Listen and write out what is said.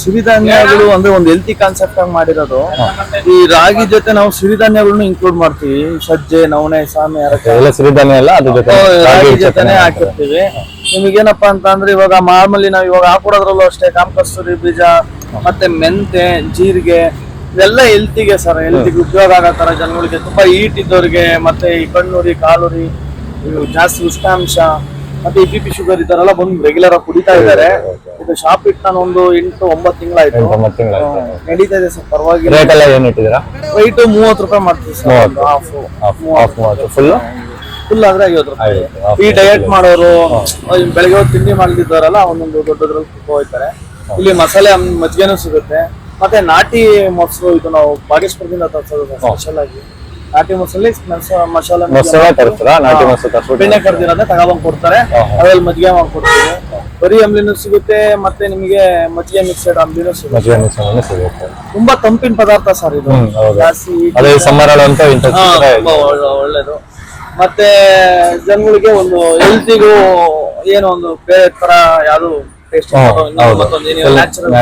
ಸಿರಿಧಾನ್ಯಗಳು ಅಂದ್ರೆ ಒಂದು ಹೆಲ್ತಿ ಕಾನ್ಸೆಪ್ಟ್ ಆಗಿ ಮಾಡಿರೋದು. ಈ ರಾಗಿ ಜೊತೆ ನಾವು ಸಿರಿಧಾನ್ಯಗಳನ್ನು ಇನ್ಕ್ಲೂಡ್ ಮಾಡ್ತೀವಿ. ಸಜ್ಜೆ, ನವಣೆ, ಸಾಮೆ, ಎಲ್ಲ ಸಿರಿಧಾನ್ಯ ಎಲ್ಲ ಅದ್ರ ಜೊತೆ ರಾಗಿ ಜೊತೆನೆ ಹಾಕಿರ್ತೀವಿ. ನಿಮಗೇನಪ್ಪಾ ಅಂತ ಅಂದ್ರೆ ಇವಾಗ ಮಾಮೂಲಿ ನಾವು ಇವಾಗ ಹಾಕೊಡೋದ್ರಲ್ಲೂ ಅಷ್ಟೇ ಕಾಮಕಸ್ತೂರಿ ಬೀಜ ಮತ್ತೆ ಮೆಂತೆ, ಜೀರಿಗೆ ಇವೆಲ್ಲ ಹೆಲ್ತಿಗೆ ಸರ್, ಹೆಲ್ತಿಗೆ ಉಪಯೋಗ ಆಗೋ ತರ ಜನಗಳಿಗೆ. ತುಂಬಾ ಹೀಟ್ ಇದ್ದವ್ರಿಗೆ ಮತ್ತೆ ಈ ಕಣ್ಣುರಿ, ಕಾಲುರಿ, ಜಾಸ್ತಿ ಉಷ್ಣಾಂಶ ಮತ್ತೆ ಈ BP ಶುಗರ್ ಇದ್ದಾರೆಲ್ಲ ಬಂದು ರೆಗ್ಯುಲರ್ ಆಗಿ ಕುಡಿತಾ ಇದ್ದಾರೆ. ಇದು ಶಾಪ್ ಇಟ್ಟು ನಾನು ಒಂದು 8-9 ತಿಂಗಳಾಯ್ತು. ನಡೀತಾ ಇದೆ ಸರ್, ಪರವಾಗಿಲ್ಲ. ರೇಟ್ ಎಲ್ಲ ಏನ್ ಇಟ್ಟಿದ್ದೀರಾ? ವೈಟ್ 30 ರೂಪಾಯಿ ಮಾಡ್ತೀವಿ ಸರ್. ಫುಲ್ ಆದ್ರೆ 50 ರೂಪಾಯಿ. ಈ ಡಯಟ್ ಮಾಡೋರು, ಬೆಳಗ್ಗೆ ಹೊತ್ತು ತಿಂಡಿ ಮಾಡ್ತಿದ್ದಾರಲ್ಲ ಒಂದೊಂದು ದೊಡ್ಡದ್ರಲ್ಲಿ ಹೋಗ್ತಾರೆ. ಇಲ್ಲಿ ಮಸಾಲೆ ಮಜ್ಜಿಗೆನೂ ಸಿಗುತ್ತೆ. ಮತ್ತೆ ನಾಟಿ ಮೊಸರು, ಇದು ನಾವು ಬಾಗೇಶ್ವರದಿಂದ ತರಿಸೋದು ಸ್ಪೆಷಲ್ ಆಗಿ. ನಾಟಿ ಮೊಸರಲ್ಲಿ ಮಸಾಲೆ ಬೆಣ್ಣೆ ಕರ್ದಿರೋದೇ ತಗೊಬಂದ್ ಕೊಡ್ತಾರೆ. ಅದ್ರಲ್ಲಿ ಮಜ್ಜಿಗೆ ಮಾಡ್ಕೊಡ್ತೀವಿ. ಬರೀ ಅಂಬ್ಲಿನೂ ಸಿಗುತ್ತೆ, ಮತ್ತೆ ನಿಮಗೆ ಮಜ್ಜಿಗೆ ಮಿಕ್ಸೆಡ್ ಅಂಬ್ಲಿನೂ ಸಿಗುತ್ತೆ. ತುಂಬಾ ತಂಪಿನ ಪದಾರ್ಥ ಸರ್ ಇದು. ಜಾಸ್ತಿ ಒಳ್ಳೇದು. ಮತ್ತೆ ಜನಗಳಿಗೆ ಒಂದು ಹೆಲ್ತಿಗೂ ಏನೋ ಒಂದು ಬೇರೆ ತರ ಯಾವ್ದು ಟೇಸ್ಟ್ ನ್ಯಾಚುರಲ್